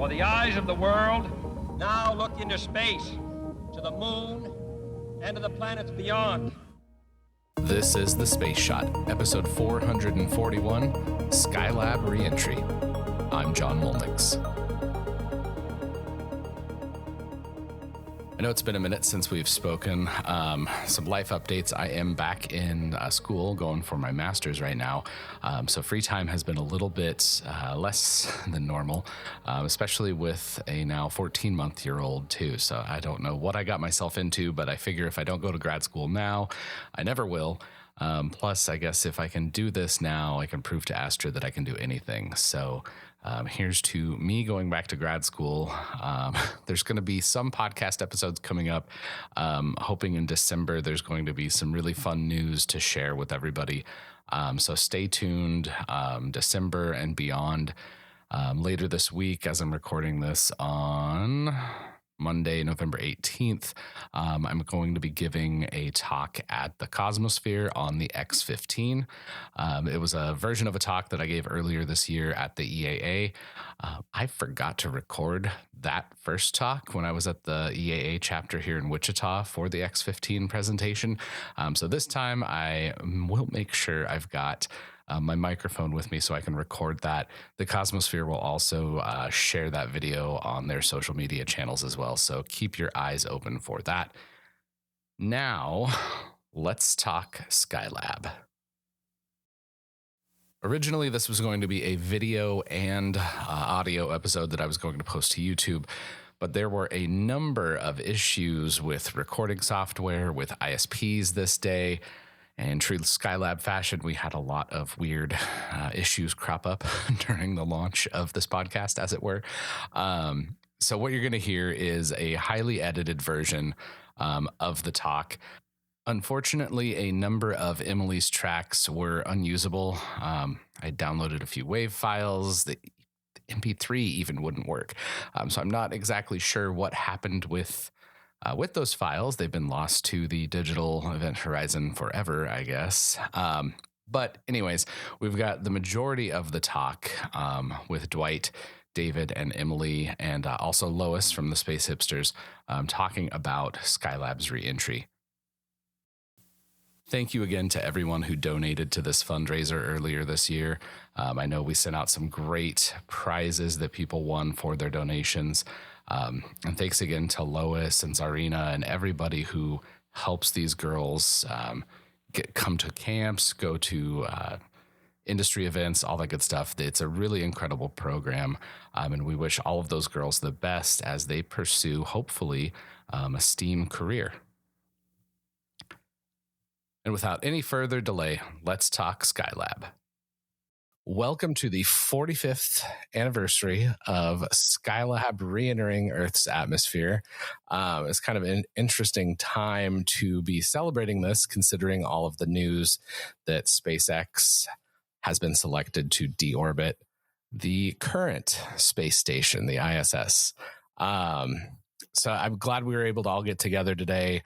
For the eyes of the world now look into space, to the moon, and to the planets beyond. This is The Space Shot, episode 441, Skylab Reentry. I'm John Molnix. I know it's been a minute since we've spoken. Some life updates. I am back in school going for my master's right now. So free time has been a little bit less than normal, especially with a now 14-month-old too. So I don't know what I got myself into, but I figure if I don't go to grad school now, I never will. Plus, I guess if I can do this now, I can prove to Astra that I can do anything. So here's to me going back to grad school. There's going to be some podcast episodes coming up. Hoping in December, there's going to be some really fun news to share with everybody. So stay tuned, December and beyond. Later this week, as I'm recording this on Monday, November 18th, I'm going to be giving a talk at the Cosmosphere on the X-15. It was a version of a talk that I gave earlier this year at the EAA. I forgot to record that first talk when I was at the EAA chapter here in Wichita for the X-15 presentation. So this time I will make sure I've got my microphone with me so I can record that. The Cosmosphere will also share that video on their social media channels as well. So keep your eyes open for that. Now, let's talk Skylab. Originally, this was going to be a video and audio episode that I was going to post to YouTube, but there were a number of issues with recording software, with ISPs this day. And in true Skylab fashion, we had a lot of weird issues crop up during the launch of this podcast, as it were. So what you're going to hear is a highly edited version of the talk. Unfortunately, a number of Emily's tracks were unusable. I downloaded a few WAV files. The MP3 even wouldn't work. So I'm not exactly sure what happened with those files. They've been lost to the digital event horizon forever, I guess. But anyways, we've got the majority of the talk with Dwight, David, and Emily, and also Lois from the Space Hipsters talking about Skylab's reentry. Thank you again to everyone who donated to this fundraiser earlier this year. I know we sent out some great prizes that people won for their donations. And thanks again to Lois and Zarina and everybody who helps these girls come to camps, go to industry events, all that good stuff. It's a really incredible program, and we wish all of those girls the best as they pursue, hopefully, a STEAM career. And without any further delay, let's talk Skylab. Welcome to the 45th anniversary of Skylab re-entering Earth's atmosphere. It's kind of an interesting time to be celebrating this, considering all of the news that SpaceX has been selected to deorbit the current space station, the ISS. So I'm glad we were able to all get together today,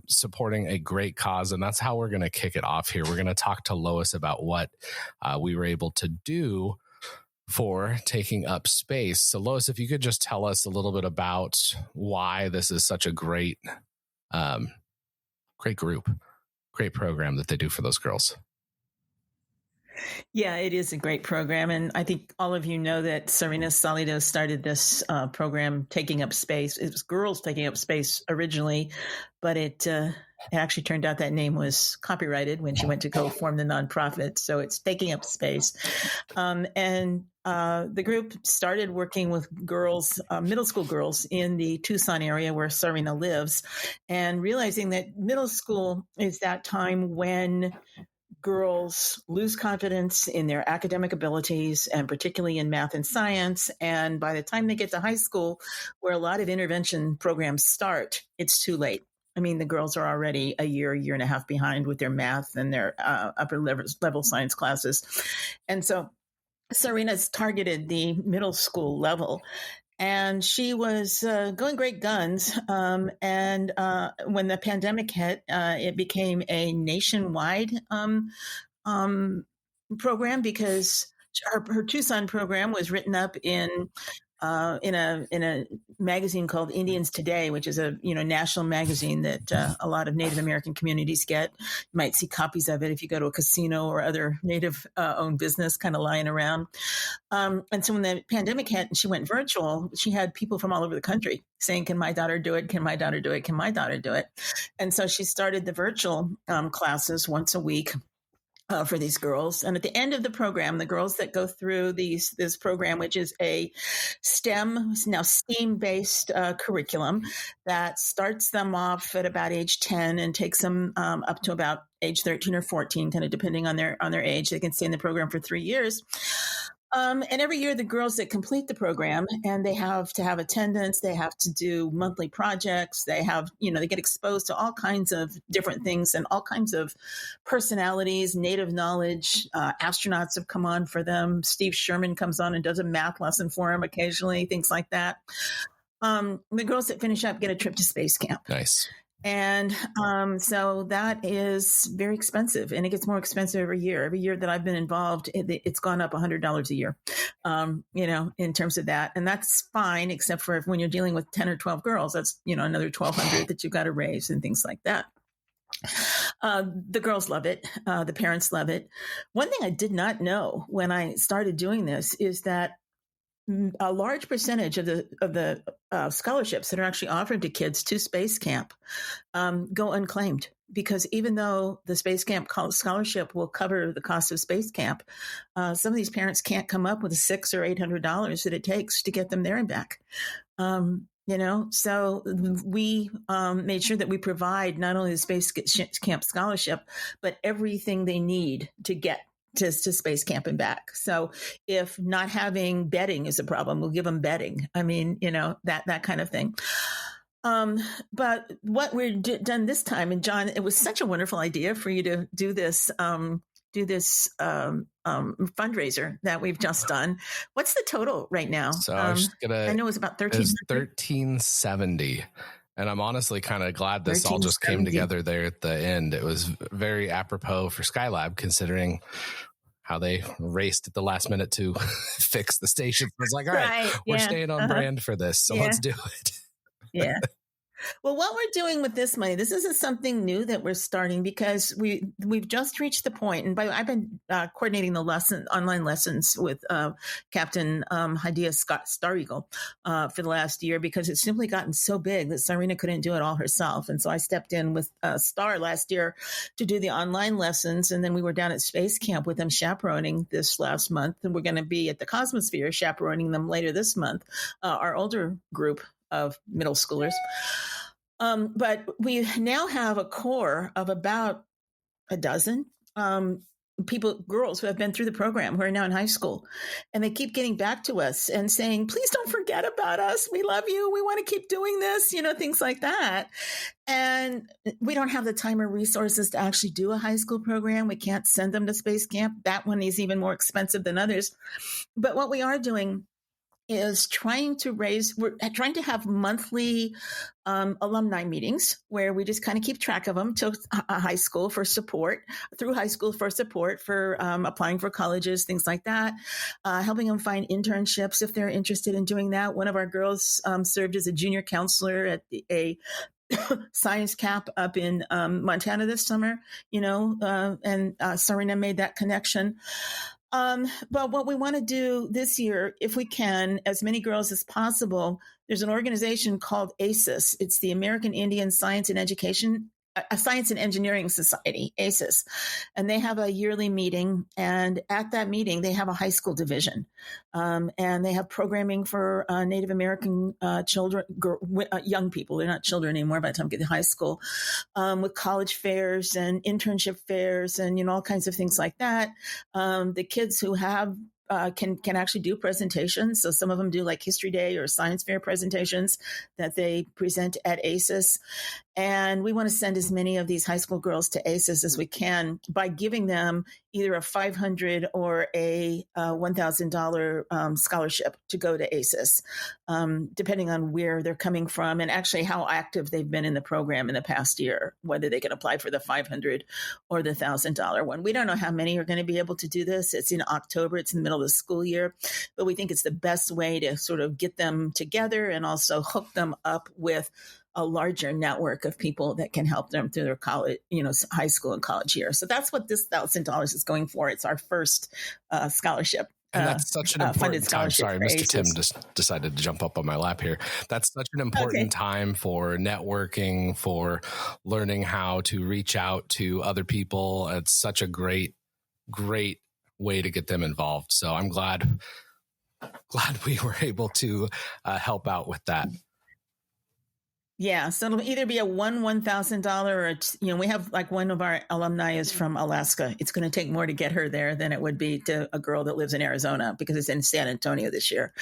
supporting a great cause. And that's how we're going to kick it off here. We're going to talk to Lois about what we were able to do for taking up space. So Lois, if you could just tell us a little bit about why this is such a great group, great program that they do for those girls. Yeah, it is a great program. And I think all of you know that Serena Salido started this program, Taking Up Space. It was Girls Taking Up Space originally, but it actually turned out that name was copyrighted when she went to go form the nonprofit. So it's Taking Up Space. And the group started working with girls, middle school girls in the Tucson area where Serena lives, and realizing that middle school is that time when girls lose confidence in their academic abilities, and particularly in math and science. And by the time they get to high school, where a lot of intervention programs start, it's too late. I mean, the girls are already a year and a half behind with their math and their upper level science classes. And so Serena's targeted the middle school level. And she was going great guns. And when the pandemic hit, it became a nationwide program, because her Tucson program was written up in in a magazine called Indians Today, which is a national magazine that a lot of Native American communities get. You might see copies of it if you go to a casino or other Native owned business kind of lying around. And so when the pandemic hit and she went virtual, she had people from all over the country saying, "Can my daughter do it? Can my daughter do it? Can my daughter do it?" And so she started the virtual classes once a week. For these girls. And at the end of the program, the girls that go through this program, which is a STEAM-based curriculum that starts them off at about age 10 and takes them up to about age 13 or 14, kind of depending on their age. They can stay in the program for 3 years. And every year, the girls that complete the program, and they have to have attendance, they have to do monthly projects, they have, they get exposed to all kinds of different things and all kinds of personalities, native knowledge. Astronauts have come on for them. Steve Sherman comes on and does a math lesson for them occasionally, things like that. The girls that finish up get a trip to space camp. Nice. And so that is very expensive, and it gets more expensive every year. Every year that I've been involved, it's gone up $100 a year, in terms of that. And that's fine, except for when you're dealing with 10 or 12 girls, that's, another $1,200 that you've got to raise and things like that. The girls love it. The parents love it. One thing I did not know when I started doing this is that a large percentage of the scholarships that are actually offered to kids to space camp go unclaimed, because even though the space camp scholarship will cover the cost of space camp, some of these parents can't come up with the $600 or $800 that it takes to get them there and back. So we made sure that we provide not only the space camp scholarship, but everything they need to get to space camp and back. So if not having bedding is a problem, we'll give them bedding. I mean, that kind of thing. But what we've done this time, and John, it was such a wonderful idea for you to do this fundraiser that we've just done. What's the total right now? So I know it's about $1,370. And I'm honestly kind of glad this all just came together there at the end. It was very apropos for Skylab, considering how they raced at the last minute to fix the station. It was like, all right, we're staying on brand for this, so let's do it. Yeah. Well, what we're doing with this money, this isn't something new that we're starting, because we've just reached the point, and I've been coordinating the online lessons with Captain Hadia Star Eagle for the last year, because it's simply gotten so big that Sarina couldn't do it all herself. And so I stepped in with Star last year to do the online lessons, and then we were down at Space Camp with them chaperoning this last month, and we're going to be at the Cosmosphere chaperoning them later this month, our older group of middle schoolers. But we now have a core of about a dozen girls who have been through the program, who are now in high school. And they keep getting back to us and saying, please don't forget about us. We love you. We want to keep doing this, things like that. And we don't have the time or resources to actually do a high school program. We can't send them to space camp. That one is even more expensive than others. But what we are doing is trying to have monthly alumni meetings where we just kind of keep track of them through high school for support for applying for colleges, things like that, helping them find internships if they're interested in doing that. One of our girls served as a junior counselor at a science cap up in Montana this summer, and Sarina made that connection. But what we want to do this year, if we can, as many girls as possible, there's an organization called ACES. It's the American Indian Science and Engineering Society, ACES. And they have a yearly meeting. And at that meeting, they have a high school division. And they have programming for Native American children, young people. They're not children anymore by the time they get to high school, with college fairs and internship fairs and, all kinds of things like that. The kids who have can actually do presentations. So some of them do like History Day or Science Fair presentations that they present at ACES. And we want to send as many of these high school girls to ACES as we can by giving them either a $500 or a $1,000 scholarship to go to ACES, depending on where they're coming from and actually how active they've been in the program in the past year, whether they can apply for the $500 or the $1,000 one. We don't know how many are going to be able to do this. It's in October. It's in the middle of the school year, but we think it's the best way to sort of get them together and also hook them up with a larger network of people that can help them through their college, high school and college year. So that's what this $1,000 is going for. It's our first scholarship. And that's such an important time. Sorry, Mr. Tim just decided to jump up on my lap here. That's such an important time for networking, for learning how to reach out to other people. It's such a great way to get them involved. So I'm glad we were able to help out with that. Yeah, so it'll either be a $1,000 or we have like one of our alumni is from Alaska. It's going to take more to get her there than it would be to a girl that lives in Arizona because it's in San Antonio this year.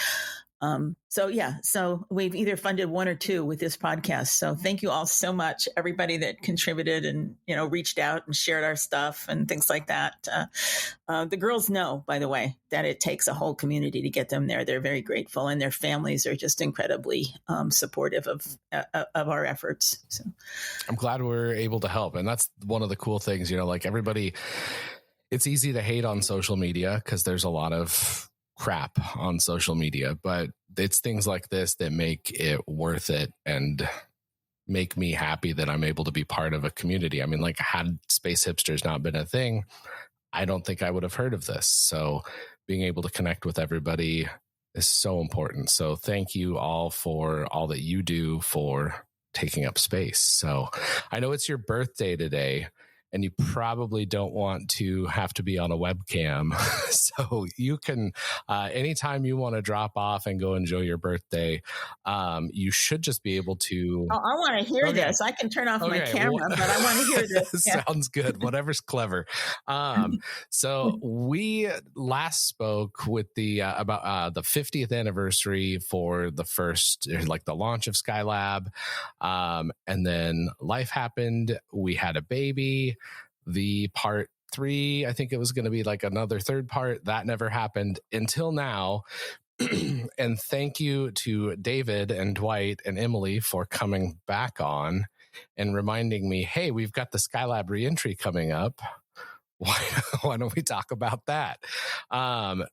So we've either funded one or two with this podcast. So thank you all so much, everybody that contributed and, reached out and shared our stuff and things like that. The girls know, by the way, that it takes a whole community to get them there. They're very grateful and their families are just incredibly supportive of our efforts. So I'm glad we're able to help. And that's one of the cool things, like everybody, it's easy to hate on social media because there's a lot of crap on social media, but it's things like this that make it worth it and make me happy that I'm able to be part of a community. I mean, like, had Space Hipsters not been a thing, I don't think I would have heard of this. So being able to connect with everybody is so important. So thank you all for all that you do for taking up space. So I know it's your birthday today, and you probably don't want to have to be on a webcam. So you can, anytime you want to drop off and go enjoy your birthday, you should just be able to. Oh, I want to hear this. I can turn off my camera, but I want to hear this. Yeah. Sounds good. Whatever's clever. So we last spoke with about the 50th anniversary for the first, like the launch of Skylab. And then life happened. We had a baby. The part 3, I think it was going to be like another third part. That never happened until now. And thank you to David and Dwight and Emily for coming back on and reminding me, hey, we've got the Skylab Reentry coming up. Why don't we talk about that?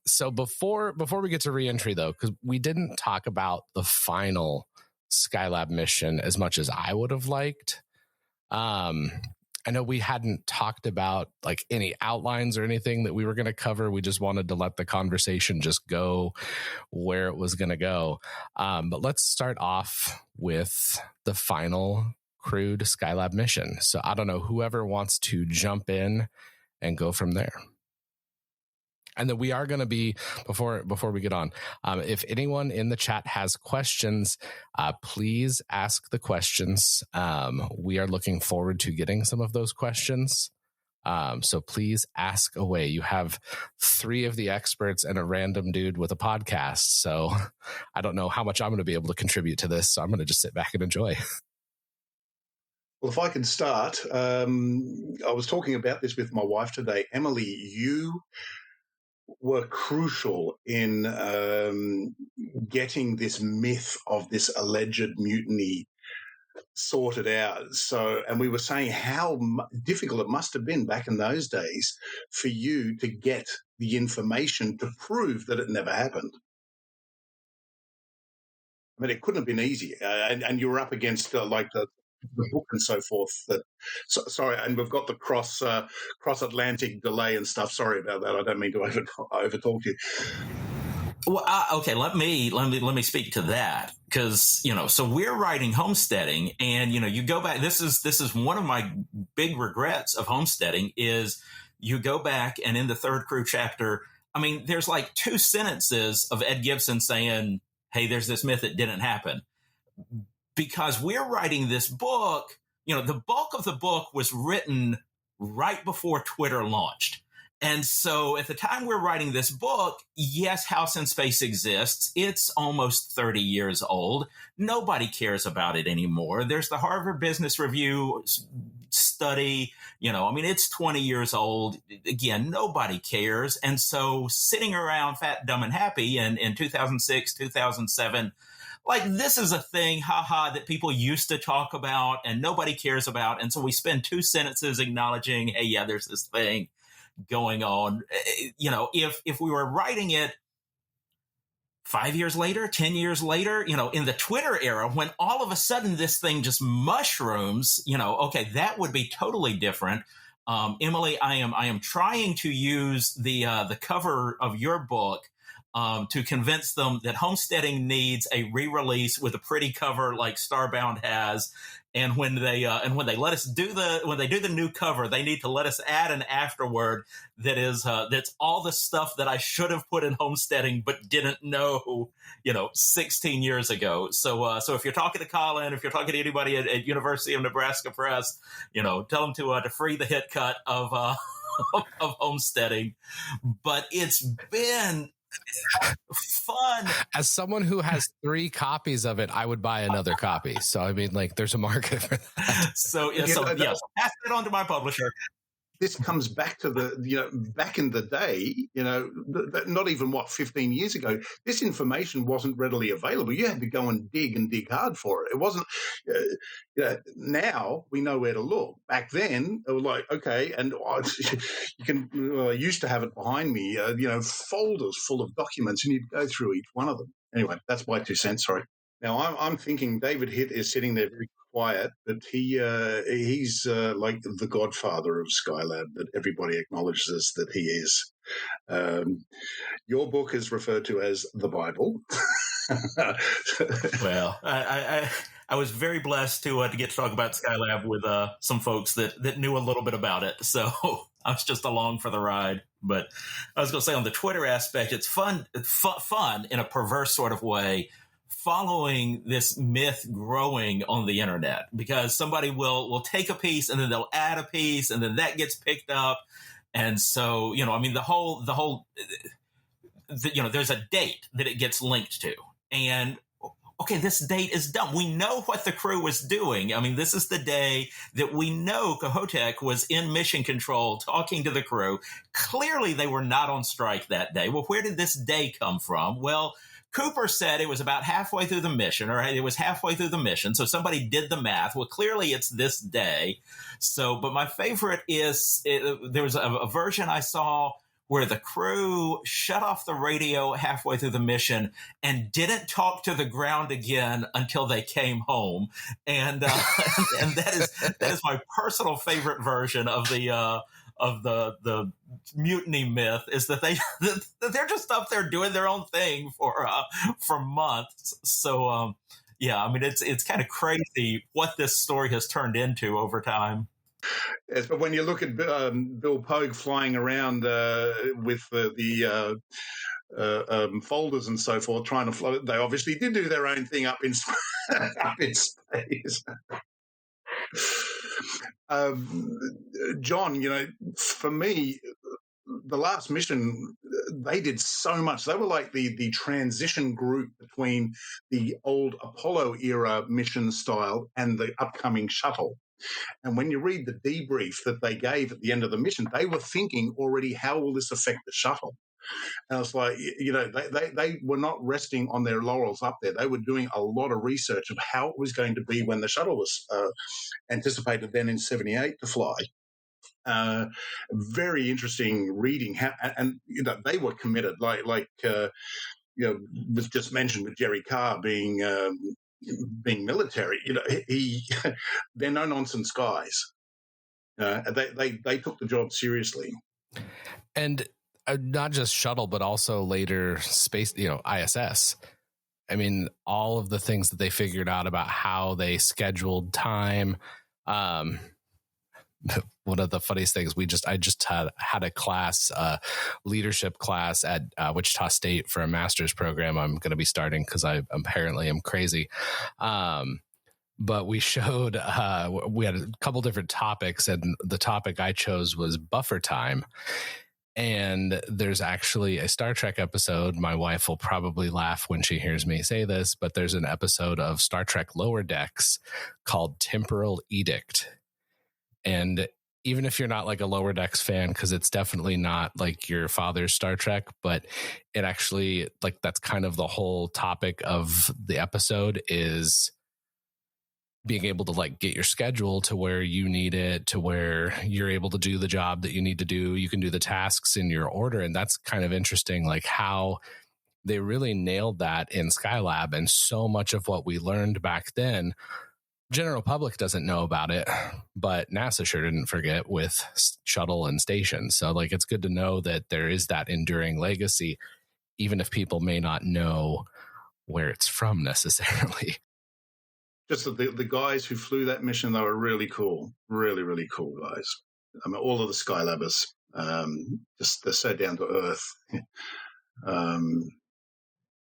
So before we get to Reentry, though, because we didn't talk about the final Skylab mission as much as I would have liked. I know we hadn't talked about like any outlines or anything that we were going to cover. We just wanted to let the conversation just go where it was going to go. But let's start off with the final crewed Skylab mission. So I don't know, whoever wants to jump in and go from there. And then we are going to be, before we get on, if anyone in the chat has questions, please ask the questions. We are looking forward to getting some of those questions. So please ask away. You have 3 of the experts and a random dude with a podcast. So I don't know how much I'm going to be able to contribute to this. So I'm going to just sit back and enjoy. Well, if I can start, I was talking about this with my wife today. Emily, you were crucial in getting this myth of this alleged mutiny sorted out. So, and we were saying how difficult it must have been back in those days for you to get the information to prove that it never happened. I mean, it couldn't have been easy. And you were up against like the book and so forth. Sorry, and we've got the cross-Atlantic delay and stuff. Sorry about that. I don't mean to overtalk you. Well, okay. Let me speak to that because so we're writing Homesteading, and you go back. This is one of my big regrets of Homesteading is you go back and in the 3rd crew chapter, I mean, there's like 2 sentences of Ed Gibson saying, "Hey, there's this myth that didn't happen." Because we're writing this book, the bulk of the book was written right before Twitter launched. And so at the time we're writing this book, yes, House in Space exists. It's almost 30 years old. Nobody cares about it anymore. There's the Harvard Business Review, study. I mean, it's 20 years old. Again, nobody cares. And so sitting around fat, dumb, and happy in 2006, 2007, like, this is a thing, haha, that people used to talk about and nobody cares about. And so we spend 2 sentences acknowledging, hey, yeah, there's this thing going on. If we were writing it 5 years later, 10 years later, in the Twitter era, when all of a sudden this thing just mushrooms, okay, that would be totally different. Emily, I am trying to use the cover of your book to convince them that homesteading needs a re-release with a pretty cover like Starbound has. And when they let us do the new cover, they need to let us add an afterword that is that's all the stuff that I should have put in homesteading but didn't know 16 years ago. So if you're talking to Colin, if you're talking to anybody at University of Nebraska Press, tell them to free the Hitt cut of of homesteading. But it's been fun. As someone who has 3 copies of it, I would buy another copy. So I mean, like, there's a market for that. So pass it on to my publisher. This comes back to back in the day, not even 15 years ago, this information wasn't readily available. You had to go and dig hard for it. It wasn't, now we know where to look. Back then, it was like, okay, and you can, I used to have it behind me, folders full of documents, and you'd go through each one of them. Anyway, that's my 2 cents, sorry. Now, I'm thinking David Hitt is sitting there very quiet, but he's like the godfather of Skylab that everybody acknowledges that he is. Your book is referred to as the Bible. Well, I was very blessed to get to talk about Skylab with some folks that knew a little bit about it. So I was just along for the ride. But I was going to say, on the Twitter aspect, it's fun in a perverse sort of way, following this myth growing on the internet, because somebody will take a piece and then they'll add a piece and then that gets picked up. And so, I mean, the whole there's a date that it gets linked to, and okay, this date is done. We know what the crew was doing. I mean, this is the day that we know Kohoutek was in mission control talking to the crew. Clearly they were not on strike that day. Well, where did this day come from? Well, Cooper said it was about halfway through the mission, or it was halfway through the mission. So somebody did the math. Well, clearly it's this day. So, but my favorite is there was a version I saw where the crew shut off the radio halfway through the mission and didn't talk to the ground again until they came home. And and that is my personal favorite version of the mutiny myth, is that they're just up there doing their own thing for months. So I mean, it's kind of crazy what this story has turned into over time. Yes, but when you look at Bill Pogue flying around with the folders and so forth, trying to float, they obviously did do their own thing up in space. John, for me, the last mission, they did so much. They were like the transition group between the old Apollo era mission style and the upcoming shuttle. And when you read the debrief that they gave at the end of the mission, they were thinking already, how will this affect the shuttle? And it's like, they were not resting on their laurels up there. They were doing a lot of research of how it was going to be when the shuttle was anticipated then in 78 to fly. Very interesting reading. And they were committed, like was just mentioned with Jerry Carr being military. They're no nonsense guys. They took the job seriously. And not just shuttle, but also later space, ISS. I mean, all of the things that they figured out about how they scheduled time. One of the funniest things, I just had a class, leadership class at Wichita State for a master's program I'm going to be starting because I apparently am crazy. But we showed, we had a couple different topics, and the topic I chose was buffer time. And there's actually a Star Trek episode. My wife will probably laugh when she hears me say this, but there's an episode of Star Trek Lower Decks called Temporal Edict. And even if you're not like a Lower Decks fan, because it's definitely not like your father's Star Trek, but it actually, like, that's kind of the whole topic of the episode, is being able to like get your schedule to where you need it, to where you're able to do the job that you need to do. You can do the tasks in your order. And that's kind of interesting, like how they really nailed that in Skylab. And so much of what we learned back then, general public doesn't know about it, but NASA sure didn't forget with shuttle and station. So like, it's good to know that there is that enduring legacy, even if people may not know where it's from necessarily. Just the guys who flew that mission, they were really cool, really, really cool guys. I mean, all of the Skylabbers, just they're so down to earth.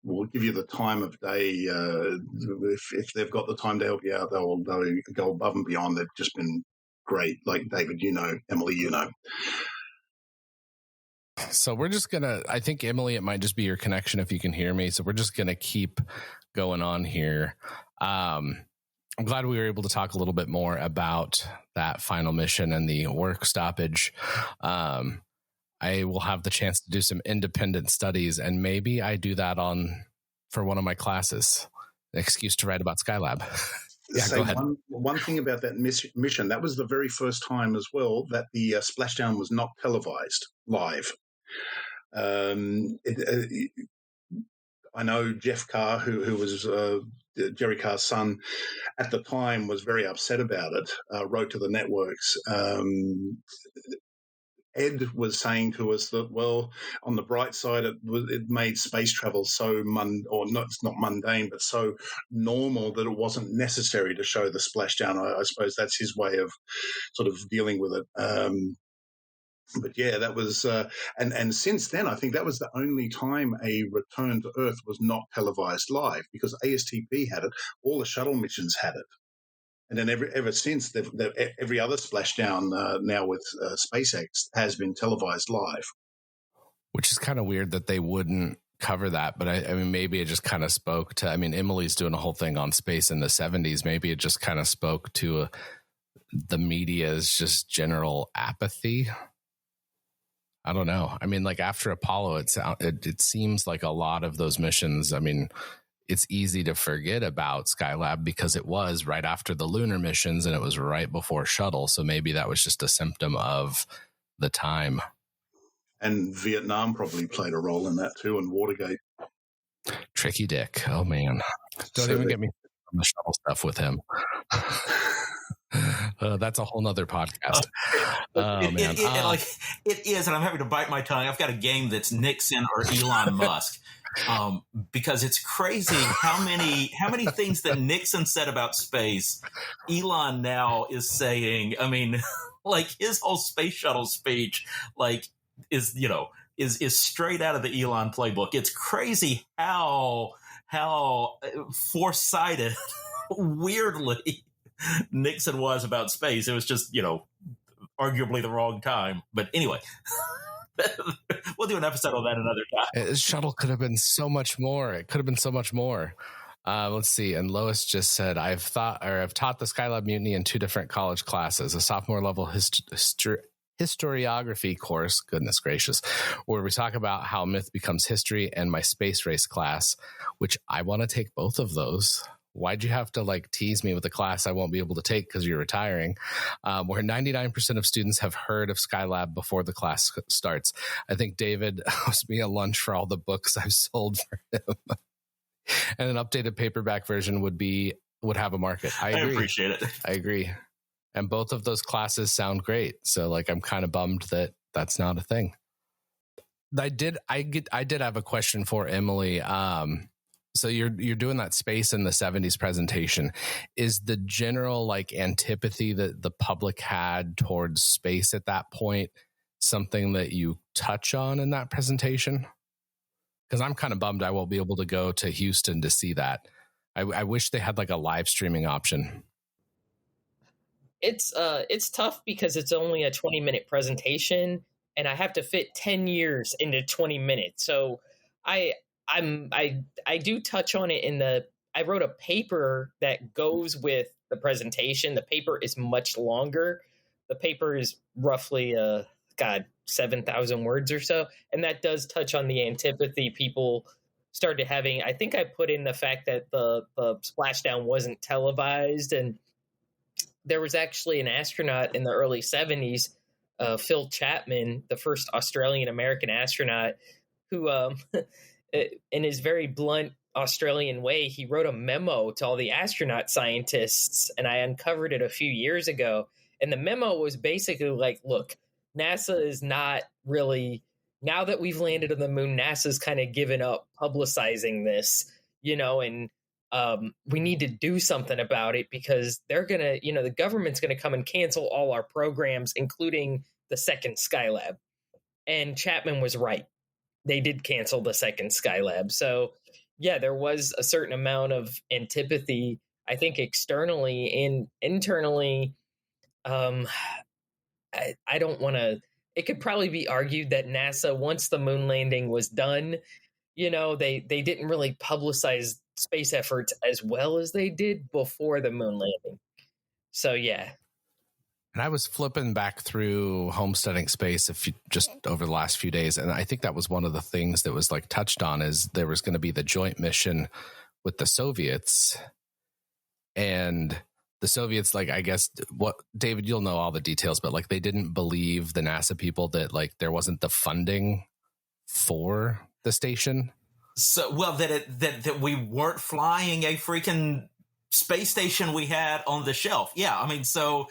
We'll give you the time of day. If they've got the time to help you out, they'll go above and beyond. They've just been great. Like David, Emily, So we're just going to, I think, Emily, it might just be your connection if you can hear me. So we're just going to keep going on here. I'm glad we were able to talk a little bit more about that final mission and the work stoppage. I will have the chance to do some independent studies, and maybe I do that for one of my classes. An excuse to write about Skylab. Yeah, go ahead. One thing about that mission, that was the very first time as well that the splashdown was not televised live. I know Jeff Carr, who was Jerry Carr's son at the time, was very upset about it, wrote to the networks. Ed was saying to us that, well, on the bright side, it made space travel so it's not mundane, but so normal that it wasn't necessary to show the splashdown. I suppose that's his way of sort of dealing with it. But yeah, that was, and since then, I think that was the only time a return to Earth was not televised live, because ASTP had it, all the shuttle missions had it. And then ever since, every other splashdown now with SpaceX has been televised live. Which is kind of weird that they wouldn't cover that. But I mean, maybe it just kind of spoke to, I mean, Emily's doing a whole thing on space in the 70s. Maybe it just kind of spoke to the media's just general apathy. I don't know. I mean, like after Apollo, it seems like a lot of those missions, I mean, it's easy to forget about Skylab because it was right after the lunar missions and it was right before shuttle. So maybe that was just a symptom of the time. And Vietnam probably played a role in that too, and Watergate. Tricky Dick. Oh, man. Don't even get me on the shuttle stuff with him. That's a whole nother podcast. It is, and I'm having to bite my tongue. I've got a game that's Nixon or Elon Musk. Because it's crazy how many things that Nixon said about space, Elon now is saying. I mean, like his whole space shuttle speech, like is straight out of the Elon playbook. It's crazy how foresighted, weirdly, Nixon was about space. It was just arguably the wrong time. But anyway. We'll do an episode on that another time. His shuttle could have been so much more. It could have been so much more. Let's see. And Lois just said, I've taught the Skylab Mutiny in 2 different college classes, a sophomore level historiography course, goodness gracious, where we talk about how myth becomes history, and my space race class, which I want to take both of those. Why'd you have to like tease me with a class I won't be able to take because you're retiring? Where 99% of students have heard of Skylab before the class starts. I think David owes me a lunch for all the books I've sold for him. And an updated paperback version would have a market. I agree. I appreciate it. I agree. And both of those classes sound great. So like, I'm kind of bummed that that's not a thing. I did have a question for Emily. So you're doing that space in the 70s presentation. Is the general like antipathy that the public had towards space at that point something that you touch on in that presentation? Because I'm kind of bummed I won't be able to go to Houston to see that. I wish they had like a live streaming option. It's tough because it's only a 20-minute presentation, and I have to fit 10 years into 20 minutes. So I do touch on it I wrote a paper that goes with the presentation. The paper is much longer. the paper is roughly 7,000 words or so, and that does touch on the antipathy people started having. I think I put in the fact that the splashdown wasn't televised, and there was actually an astronaut in the early 70s, Phil Chapman, the first Australian American astronaut, who in his very blunt Australian way, he wrote a memo to all the astronaut scientists, and I uncovered it a few years ago. And the memo was basically like, look, NASA is not really, now that we've landed on the moon, NASA's kind of given up publicizing this, and we need to do something about it, because they're going to, the government's going to come and cancel all our programs, including the second Skylab. And Chapman was right. They did cancel the second Skylab. So, yeah, there was a certain amount of antipathy, I think, externally and internally. I don't want to. It could probably be argued that NASA, once the moon landing was done, they didn't really publicize space efforts as well as they did before the moon landing. So, yeah. And I was flipping back through Homesteading Space just over the last few days, and I think that was one of the things that was like touched on, is there was going to be the joint mission with the Soviets, and the Soviets, like, I guess, what, David, you'll know all the details, but like they didn't believe the NASA people that like there wasn't the funding for the station. So, well, that we weren't flying a freaking space station we had on the shelf. Yeah, I mean, so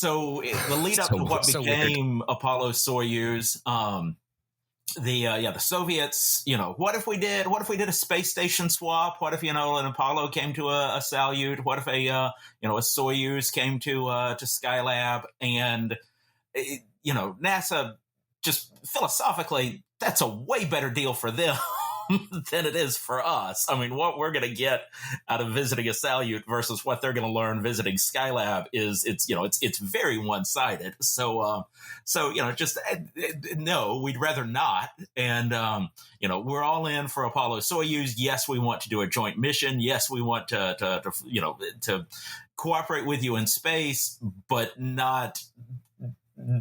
the lead up to what became Apollo Soyuz, the Soviets, what if we did a space station swap? What if, an Apollo came to a Salyut? What if a Soyuz came to Skylab? And, NASA, just philosophically, that's a way better deal for them than it is for us. I mean, what we're going to get out of visiting a Salyut versus what they're going to learn visiting Skylab is it's very one-sided. So no, we'd rather not. And we're all in for Apollo Soyuz. Yes, we want to do a joint mission. Yes, we want to cooperate with you in space, but not.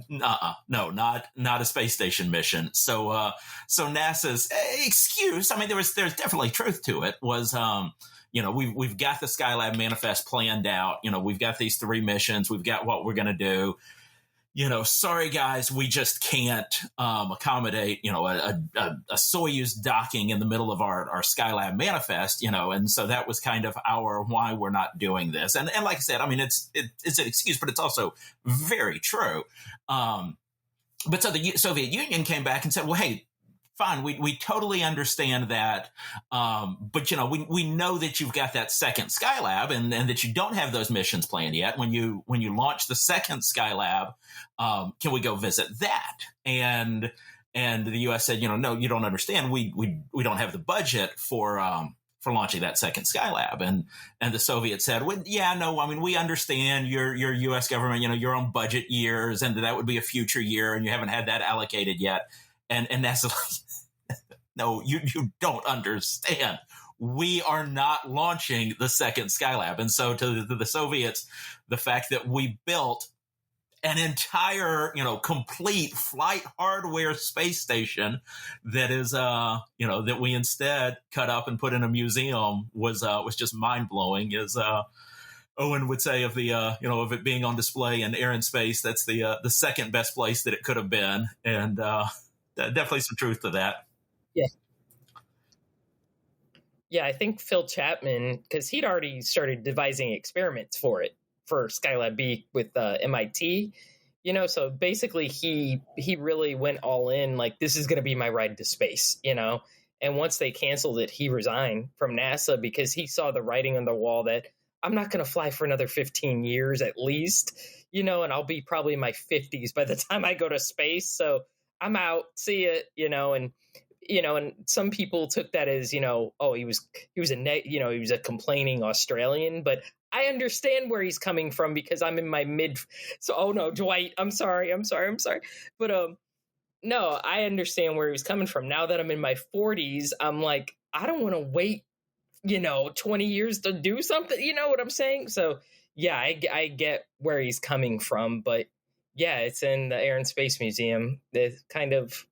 No, not a space station mission. So NASA's excuse, I mean, there's definitely truth to it, was, we've got the Skylab manifest planned out. We've got these 3 missions. We've got what we're going to do. Sorry guys, we just can't accommodate, a Soyuz docking in the middle of our Skylab manifest, and so that was kind of our why we're not doing this. And like I said, I mean, it's an excuse, but it's also very true. But so the Soviet Union came back and said, well, hey, fine, we totally understand that, but we know that you've got that second Skylab and that you don't have those missions planned yet. When you launch the second Skylab, can we go visit that? And the U.S. said, no, you don't understand. We don't have the budget for launching that second Skylab. And the Soviets said, well, yeah, no, I mean, we understand your U.S. government, you're on budget years, and that would be a future year, and you haven't had that allocated yet. And that's like, no, you don't understand. We are not launching the second Skylab. And so to the Soviets, the fact that we built an entire, complete flight hardware space station that is, that we instead cut up and put in a museum was just mind blowing. As Owen would say, of the, of it being on display in Air and Space, that's the second best place that it could have been. And definitely some truth to that. Yeah. Yeah, I think Phil Chapman, because he'd already started devising experiments for Skylab B with MIT, so basically he really went all in, like, this is going to be my ride to space, and once they canceled it, he resigned from NASA because he saw the writing on the wall that I'm not going to fly for another 15 years at least, and I'll be probably in my 50s by the time I go to space. So I'm out, see it, and some people took that as, he was a complaining Australian, but I understand where he's coming from because I'm in my so, oh no, Dwight, I'm sorry. But, no, I understand where he's coming from. Now that I'm in my 40s, I'm like, I don't want to wait, 20 years to do something. You know what I'm saying? So yeah, I get where he's coming from, but Yeah, it's in the Air and Space Museum. It's kind of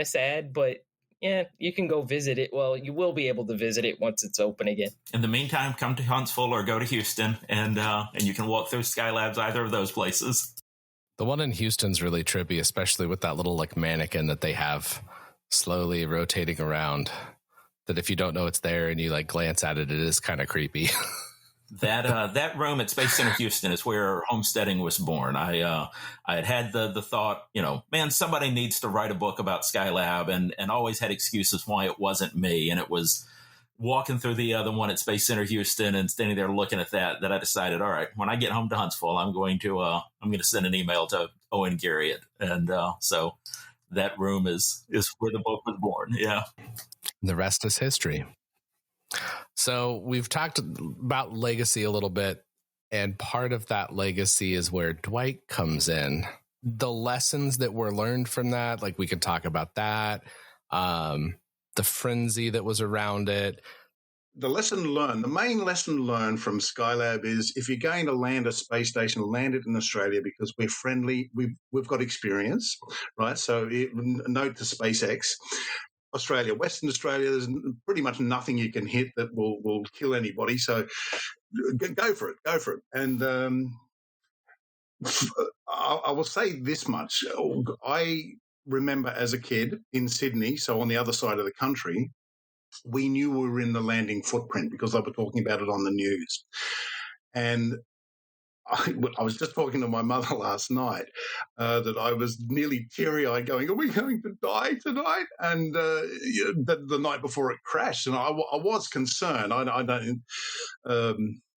sad, but yeah, you can go visit it. Well, you will be able to visit it once it's open again. In the meantime, come to Huntsville or go to Houston, and you can walk through Skylab's either of those places. The one in Houston's really trippy, especially with that little like mannequin that they have slowly rotating around. That if you don't know it's there and you like glance at it, it is kind of creepy. That room at Space Center Houston is where homesteading was born. I had the thought, man, somebody needs to write a book about Skylab, and always had excuses why it wasn't me. And it was walking through the other one at Space Center Houston and standing there looking at that I decided, all right, when I get home to Huntsville, I'm going to send an email to Owen Garriott, and so that room is where the book was born. Yeah, the rest is history. So we've talked about legacy a little bit, and part of that legacy is where Dwight comes in. The lessons that were learned from that, like we could talk about that, the frenzy that was around it. The main lesson learned from Skylab is if you're going to land a space station, land it in Australia because we're friendly. We've got experience, right? So note to SpaceX. Australia, Western Australia, there's pretty much nothing you can hit that will kill anybody. So go for it. And I will say this much. I remember as a kid in Sydney, so on the other side of the country, we knew we were in the landing footprint because they were talking about it on the news. And I was just talking to my mother last night that I was nearly teary-eyed going, are we going to die tonight? And the night before it crashed, and I was concerned. I don't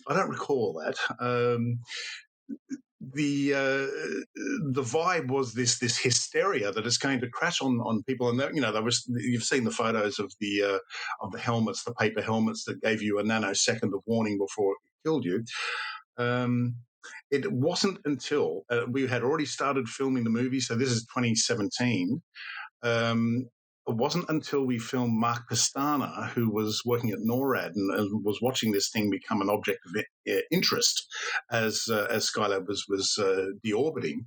recall that. The vibe was this hysteria that is going to crash on people, and you've seen the photos of the helmets, the paper helmets that gave you a nanosecond of warning before it killed you. It wasn't until we had already started filming the movie, so this is 2017. It wasn't until we filmed Mark Pastana, who was working at NORAD and was watching this thing become an object of interest as Skylab was deorbiting,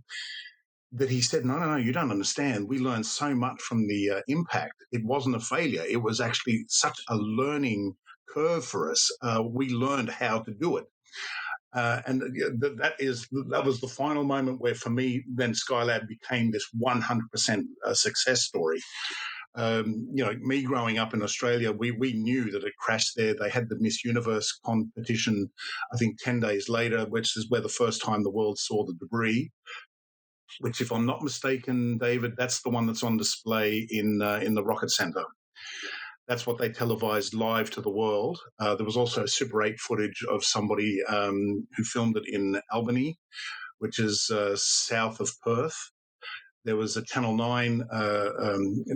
that he said, no, you don't understand. We learned so much from the impact. It wasn't a failure. It was actually such a learning curve for us. We learned how to do it. And that was the final moment where, for me, then Skylab became this 100% success story. Me growing up in Australia, we knew that it crashed there. They had the Miss Universe competition, I think 10 days later, which is where the first time the world saw the debris. Which, if I'm not mistaken, David, that's the one that's on display in the Rocket Center. That's what they televised live to the world. There was also Super 8 footage of somebody who filmed it in Albany, which is south of Perth. There was a Channel 9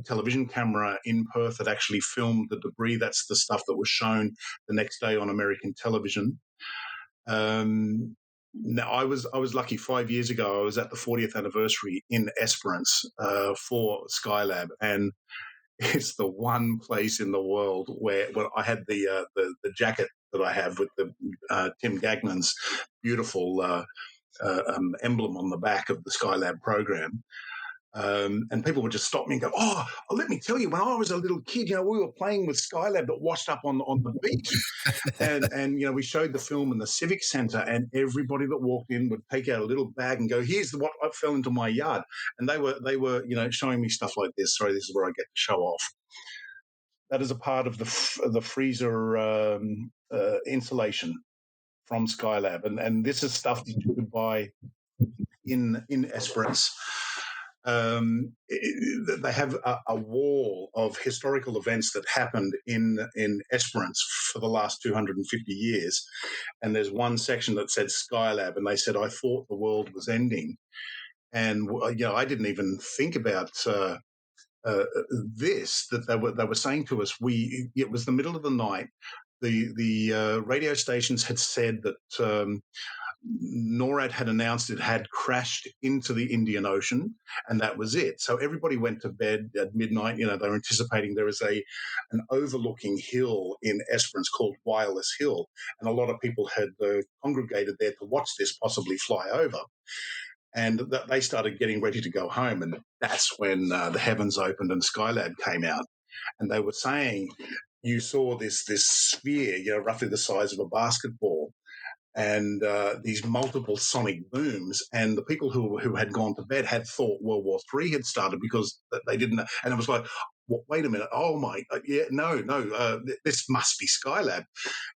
television camera in Perth that actually filmed the debris. That's the stuff that was shown the next day on American television. Now, I was lucky. 5 years ago, I was at the 40th anniversary in Esperance for Skylab, and it's the one place in the world where I had the jacket that I have with the Tim Gagnon's beautiful emblem on the back of the Skylab program. And people would just stop me and go, oh, let me tell you, when I was a little kid, we were playing with Skylab that washed up on the beach. and we showed the film in the Civic Centre, and everybody that walked in would take out a little bag and go, here's what I fell into my yard. And they were showing me stuff like this. Sorry, this is where I get to show off. That is a part of the freezer insulation from Skylab. And this is stuff that you could buy in Esperance. They have a wall of historical events that happened in Esperance for the last 250 years. And there's one section that said Skylab, and they said, I thought the world was ending. And, I didn't even think about this, that they were saying to us, it was the middle of the night. The radio stations had said that NORAD had announced it had crashed into the Indian Ocean, and that was it. So everybody went to bed at midnight. They were anticipating there is an overlooking hill in Esperance called Wireless Hill, and a lot of people had congregated there to watch this possibly fly over. And they started getting ready to go home. And that's when the heavens opened and Skylab came out. And they were saying, you saw this sphere, roughly the size of a basketball, and these multiple sonic booms. And the people who had gone to bed had thought World War III had started because they didn't know. And it was like, wait a minute, oh my, no, this must be Skylab.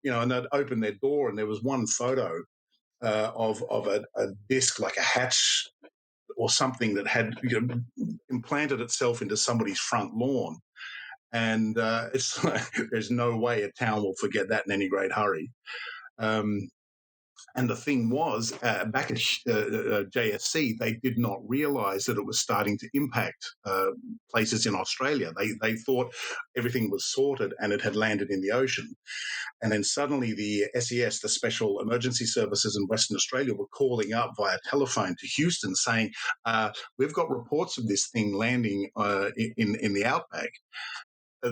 And they'd open their door and there was one photo of a disc, like a hatch or something that had implanted itself into somebody's front lawn. And it's like, there's no way a town will forget that in any great hurry. And the thing was, back at JSC, they did not realise that it was starting to impact places in Australia. They thought everything was sorted and it had landed in the ocean. And then suddenly the SES, the Special Emergency Services in Western Australia, were calling up via telephone to Houston saying, we've got reports of this thing landing in the outback.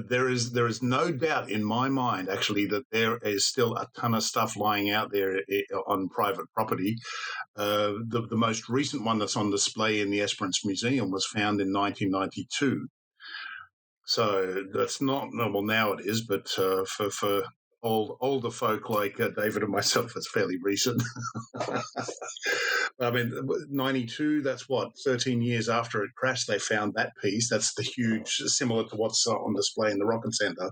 There is no doubt in my mind, actually, that there is still a ton of stuff lying out there on private property. The most recent one that's on display in the Esperance Museum was found in 1992. So that's not normal now, it is, but for older folk like David and myself, it's fairly recent. I mean, 92, that's 13 years after it crashed, they found that piece. That's the huge, similar to what's on display in the Rocket Centre.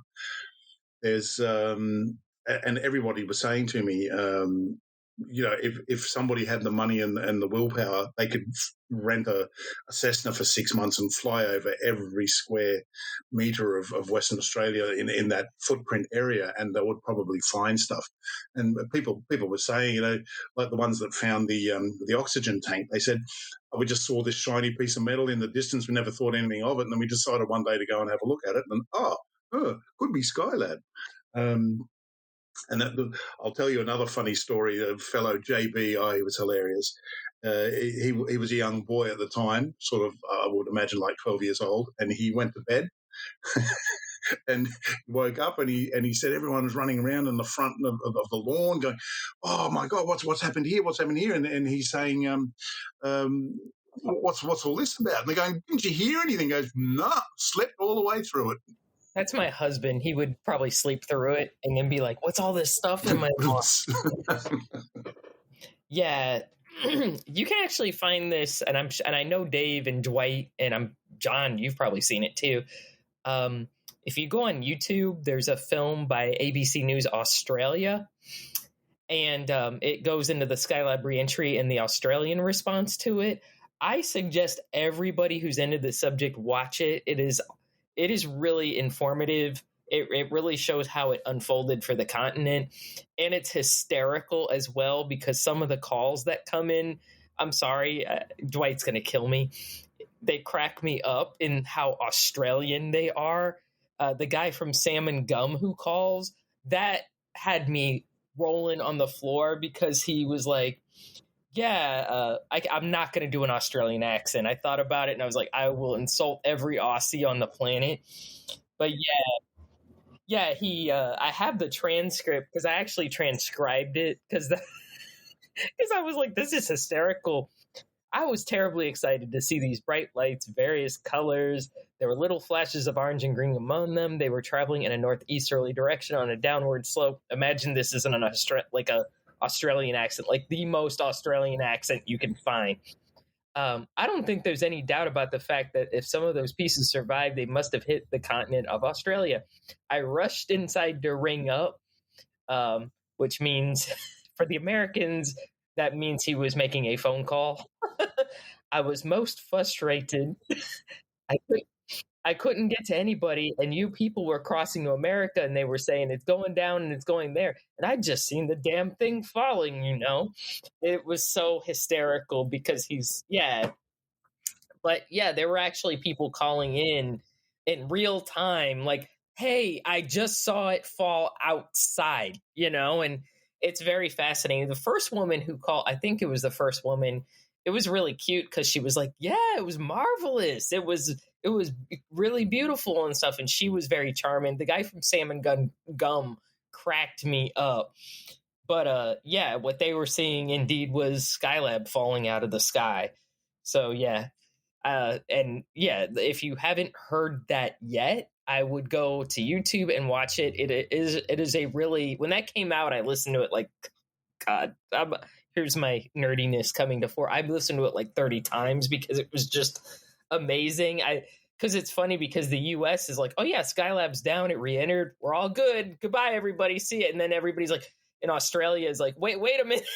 There's, and everybody was saying to me, if somebody had the money and the willpower, they could rent a Cessna for 6 months and fly over every square metre of Western Australia in that footprint area, and they would probably find stuff. And people were saying, like the ones that found the oxygen tank, they said, we just saw this shiny piece of metal in the distance. We never thought anything of it. And then we decided one day to go and have a look at it. And, could be Skylab. And I'll tell you another funny story. A fellow JB, he was hilarious. He was a young boy at the time, sort of, I would imagine, like 12 years old, and he went to bed and he woke up and he said everyone was running around in the front of the lawn going, oh, my God, what's happened here? What's happened here? And he's saying, what's all this about? And they're going, didn't you hear anything? He goes, no, slept all the way through it. That's my husband. He would probably sleep through it and then be like, what's all this stuff in my lawn? Yeah. You can actually find this, and I know Dave and Dwight and John, you've probably seen it too. If you go on YouTube, there's a film by ABC News Australia, and it goes into the Skylab Reentry and the Australian response to it. I suggest everybody who's into the subject watch it. It is really informative. It really shows how it unfolded for the continent. And it's hysterical as well, because some of the calls that come in, I'm sorry, Dwight's going to kill me. They crack me up in how Australian they are. The guy from Salmon Gum who calls, that had me rolling on the floor, because he was like, I'm not going to do an Australian accent. I thought about it and I was like, I will insult every Aussie on the planet. But I have the transcript, because I actually transcribed it, because I was like, this is hysterical. I was terribly excited to see these bright lights, various colors. There were little flashes of orange and green among them. They were traveling in a northeasterly direction on a downward slope. Imagine this isn't an Australian accent, like the most Australian accent you can find. I don't think there's any doubt about the fact that if some of those pieces survived, they must have hit the continent of Australia. I rushed inside to ring up, which means for the Americans, that means he was making a phone call. I was most frustrated. I couldn't get to anybody, and you people were crossing to America, and they were saying it's going down and it's going there, and I'd just seen the damn thing falling. It was so hysterical, because there were actually people calling in real time, like, hey, I just saw it fall outside, and it's very fascinating. The first woman who called, I think it was the first woman, it was really cute, because she was like, yeah, it was marvelous. It was really beautiful and stuff. And she was very charming. The guy from Salmon Gum cracked me up. But yeah, what they were seeing indeed was Skylab falling out of the sky. So yeah, and yeah, if you haven't heard that yet, I would go to YouTube and watch it. It is a really, when that came out, I listened to it like, God, here's my nerdiness coming to fore. I've listened to it like 30 times because it was just amazing. Because it's funny because the US is like, oh yeah, Skylab's down, it re-entered, we're all good, goodbye everybody, see it. And then everybody's like, in Australia is like, wait a minute.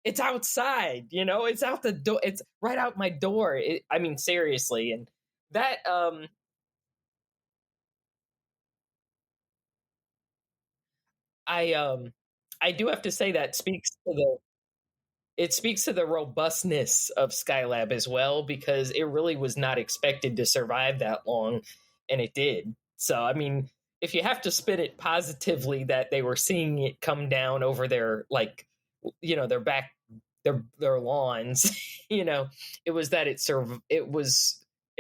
It's outside, it's out the door, it's right out my door. I mean, seriously. And that I do have to say that speaks to the robustness of Skylab as well, because it really was not expected to survive that long, and it did. So, I mean, if you have to spin it positively that they were seeing it come down over their, like, their back, their lawns, it was that it's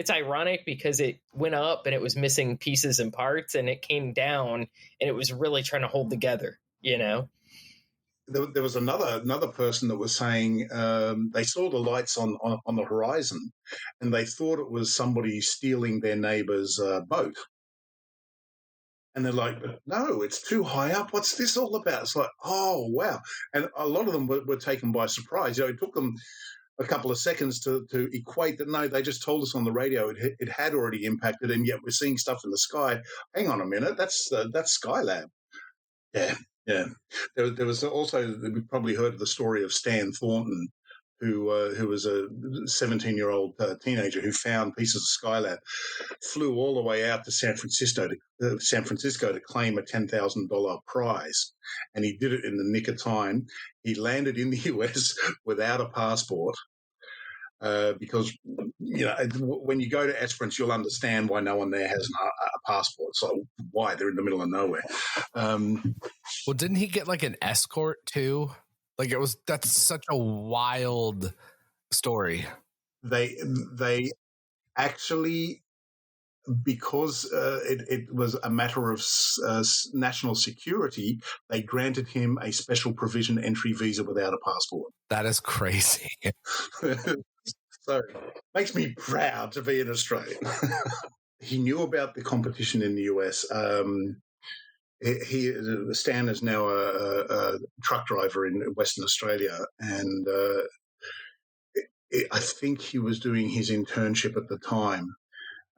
ironic because it went up and it was missing pieces and parts, and it came down and it was really trying to hold together. There was another person that was saying they saw the lights on the horizon, and they thought it was somebody stealing their neighbour's boat. And they're like, no, it's too high up. What's this all about? It's like, oh, wow. And a lot of them were taken by surprise. It took them a couple of seconds to equate that. No, they just told us on the radio it had already impacted, and yet we're seeing stuff in the sky. Hang on a minute, that's Skylab. Yeah, yeah. There was also, we probably heard of the story of Stan Thornton, who was a 17-year-old teenager who found pieces of Skylab, flew all the way out to San Francisco to claim a $10,000 prize, and he did it in the nick of time. He landed in the US without a passport. Because when you go to Esperance, you'll understand why no one there has a passport. So why? They're in the middle of nowhere. Well, didn't he get like an escort too? Like that's such a wild story. They actually, because it was a matter of national security, they granted him a special provision entry visa without a passport. That is crazy. So makes me proud to be an Australian. He knew about the competition in the US. Stan is now a truck driver in Western Australia, and I think he was doing his internship at the time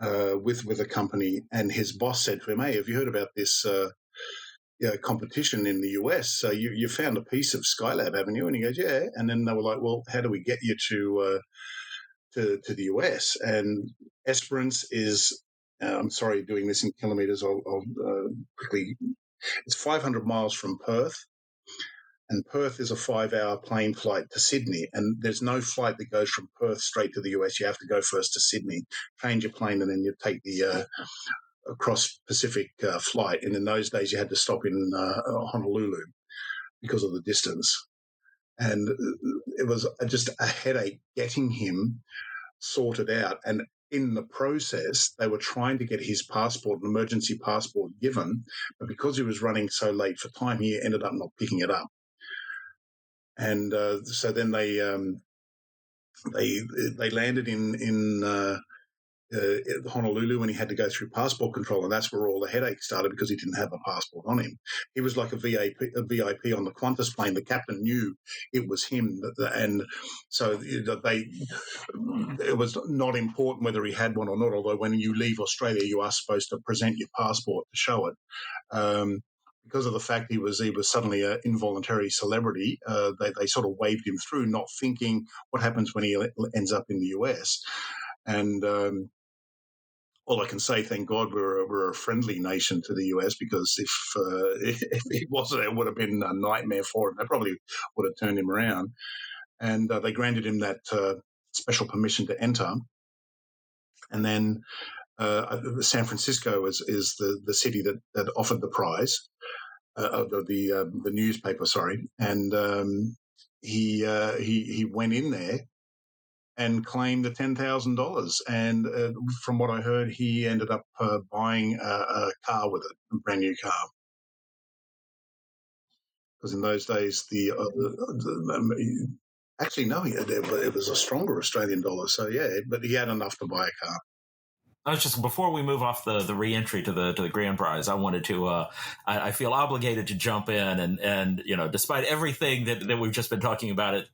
with a company, and his boss said to him, "Hey, have you heard about this competition in the US? You found a piece of Skylab, haven't you?" And he goes, "Yeah." And then they were like, "Well, how do we get you to the US?" And Esperance is, I'm sorry, doing this in kilometres. I'll quickly. It's 500 miles from Perth, and Perth is a 5-hour plane flight to Sydney. And there's no flight that goes from Perth straight to the US. You have to go first to Sydney, change your plane, and then you take the across Pacific flight. And in those days, you had to stop in Honolulu because of the distance. And it was just a headache getting him sorted out. And in the process, they were trying to get his passport, an emergency passport, given, but because he was running so late for time, he ended up not picking it up. And so then they landed in Honolulu, and he had to go through passport control, and that's where all the headache started because he didn't have a passport on him. He was like a VIP on the Qantas plane. The captain knew it was him, and so it was not important whether he had one or not, although when you leave Australia, you are supposed to present your passport to show it. Because of the fact he was suddenly an involuntary celebrity, they sort of waved him through, not thinking what happens when he ends up in the US. And all I can say, thank God we're a friendly nation to the US, because if he wasn't, it would have been a nightmare for him. They probably would have turned him around. And they granted him that special permission to enter. And then San Francisco is the city that offered the prize, the newspaper, sorry. And he went in there and claimed the $10,000. And from what I heard, he ended up buying a car with it, a brand new car. because in those days actually no, it was a stronger Australian dollar. So yeah, but he had enough to buy a car. I was just, before we move off the re-entry to the grand prize, I wanted to I feel obligated to jump in and despite everything that we've just been talking about, it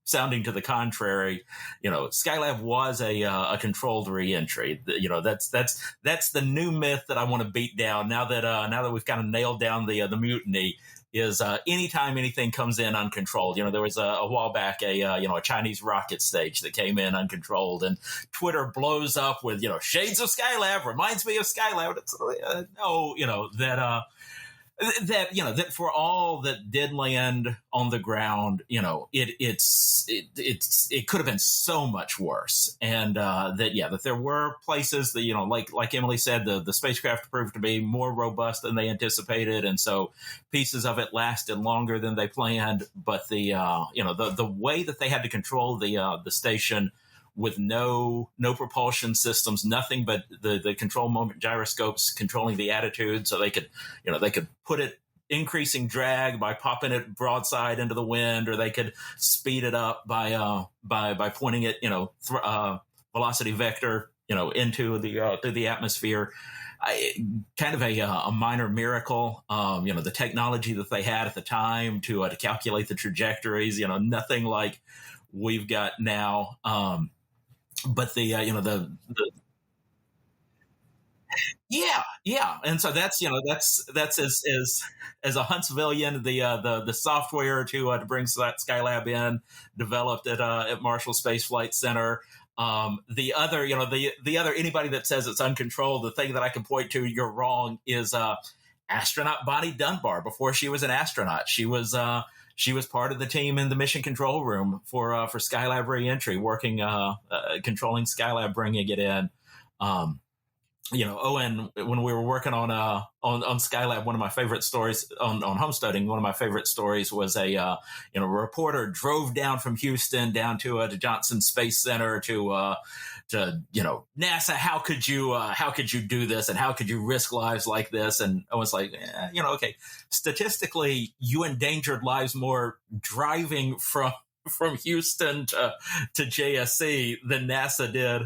sounding to the contrary, Skylab was a controlled re-entry. That's the new myth that I want to beat down now that we've kind of nailed down the mutiny. Is anytime anything comes in uncontrolled. There was a while back a Chinese rocket stage that came in uncontrolled, and Twitter blows up with shades of Skylab, reminds me of Skylab. It's that for all that did land on the ground, it could have been so much worse. And that there were places that, like Emily said, the spacecraft proved to be more robust than they anticipated. And so pieces of it lasted longer than they planned. But the way that they had to control the station with no propulsion systems, nothing but the control moment gyroscopes controlling the attitude, so they could put it increasing drag by popping it broadside into the wind, or they could speed it up by pointing it velocity vector into through the atmosphere. Kind of a minor miracle. The technology that they had at the time to calculate the trajectories, nothing like we've got now. But yeah, and so that's as a Huntsvillian, the software to bring Skylab in, developed at Marshall Space Flight Center. The other anybody that says it's uncontrolled, the thing that I can point to, you're wrong, is astronaut Bonnie Dunbar. Before she was an astronaut, she was part of the team in the mission control room for Skylab Reentry, working controlling Skylab, bringing it in. And when we were working on Skylab, one of my favorite stories on homesteading, one of my favorite stories was a reporter drove down from Houston down to Johnson Space Center to NASA. How could you do this, and how could you risk lives like this? And I was like, okay, statistically, you endangered lives more driving from Houston to JSC than NASA did,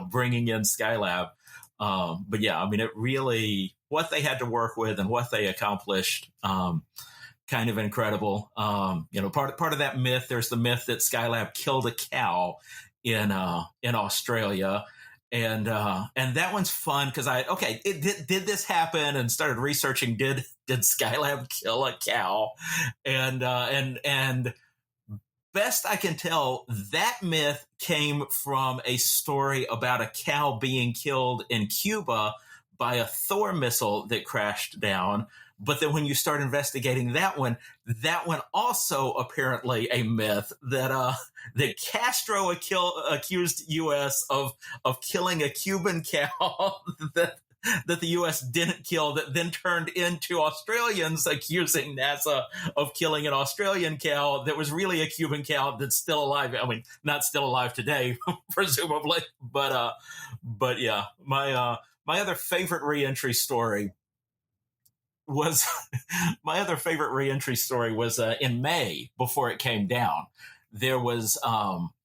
bringing in Skylab. But yeah, I mean, it really, what they had to work with and what they accomplished, kind of incredible. Part of that myth, there's the myth that Skylab killed a cow in Australia. And that one's fun because did this happen, and started researching, did Skylab kill a cow? And best I can tell, that myth came from a story about a cow being killed in Cuba by a Thor missile that crashed down. But then when you start investigating that one also apparently a myth that Castro accused U.S. of killing a Cuban cow that the U.S. didn't kill, that then turned into Australians accusing NASA of killing an Australian cow that was really a Cuban cow that's still alive. I mean, not still alive today, presumably, but yeah, my other favorite reentry story was in May, before it came down. There was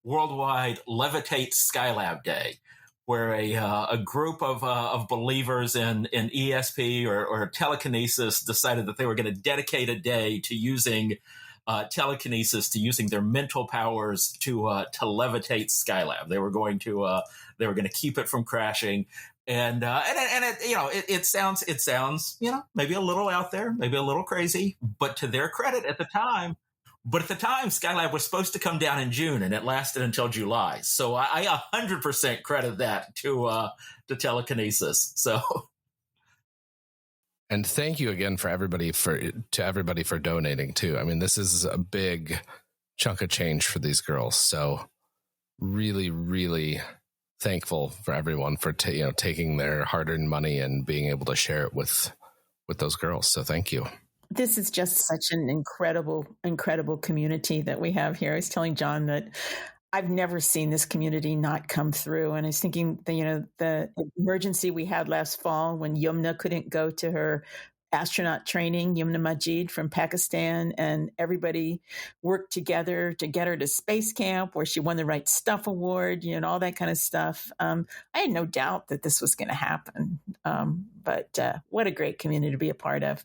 worldwide Levitate Skylab Day, where a group of believers in ESP or telekinesis decided that they were going to dedicate a day to using telekinesis, to using their mental powers to levitate Skylab. They were going to keep it from crashing. And it sounds maybe a little out there, maybe a little crazy, but to their credit, at the time, Skylab was supposed to come down in June, and it lasted until July. So I 100% credit that to telekinesis. So, and thank you again for everybody for donating too. I mean, this is a big chunk of change for these girls. So really, really thankful for everyone for taking their hard-earned money and being able to share it with those girls. So thank you. This is just such an incredible, incredible community that we have here. I was telling John that I've never seen this community not come through. And I was thinking that, the emergency we had last fall when Yumna couldn't go to her astronaut training, Yumna Majid from Pakistan, and everybody worked together to get her to space camp where she won the Right Stuff Award, all that kind of stuff. I had no doubt that this was going to happen. But what a great community to be a part of.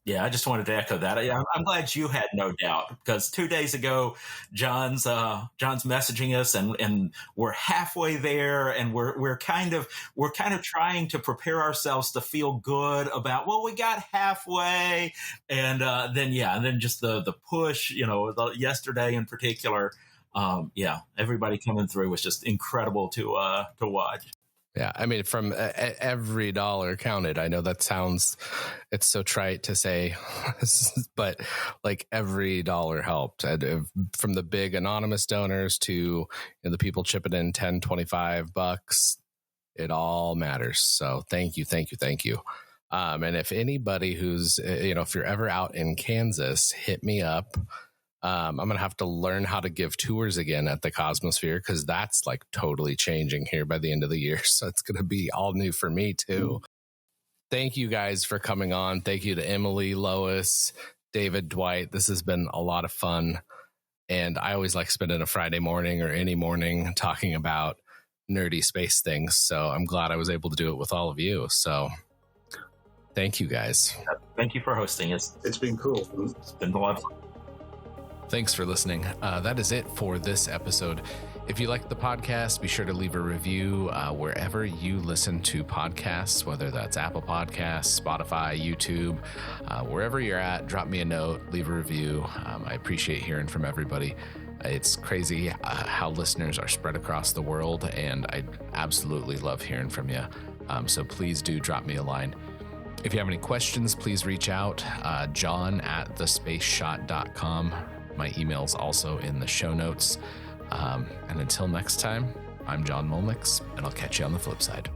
Yeah, I just wanted to echo that. I'm glad you had no doubt, because 2 days ago, John's messaging us, and we're halfway there, and we're kind of trying to prepare ourselves to feel good about, well, we got halfway, and then just the push, yesterday in particular, everybody coming through was just incredible to watch. Yeah, I mean, from every dollar counted. I know that it's so trite to say, but like every dollar helped. From the big anonymous donors to the people chipping in $10, $25, it all matters. So thank you. And if anybody who's, if you're ever out in Kansas, hit me up. I'm going to have to learn how to give tours again at the Cosmosphere, because that's like totally changing here by the end of the year. So it's going to be all new for me too. Thank you guys for coming on. Thank you to Emily, Lois, David, Dwight. This has been a lot of fun. And I always like spending a Friday morning or any morning talking about nerdy space things. So I'm glad I was able to do it with all of you. So thank you guys. Thank you for hosting us. It's been cool. It's been a lot of fun. Thanks for listening. That is it for this episode. If you like the podcast, be sure to leave a review wherever you listen to podcasts, whether that's Apple Podcasts, Spotify, YouTube, wherever you're at. Drop me a note, leave a review. I appreciate hearing from everybody. It's crazy how listeners are spread across the world, and I absolutely love hearing from you. So please do drop me a line. If you have any questions, please reach out. John@thespaceshot.com. My email's also in the show notes. And until next time, I'm John Molnix, and I'll catch you on the flip side.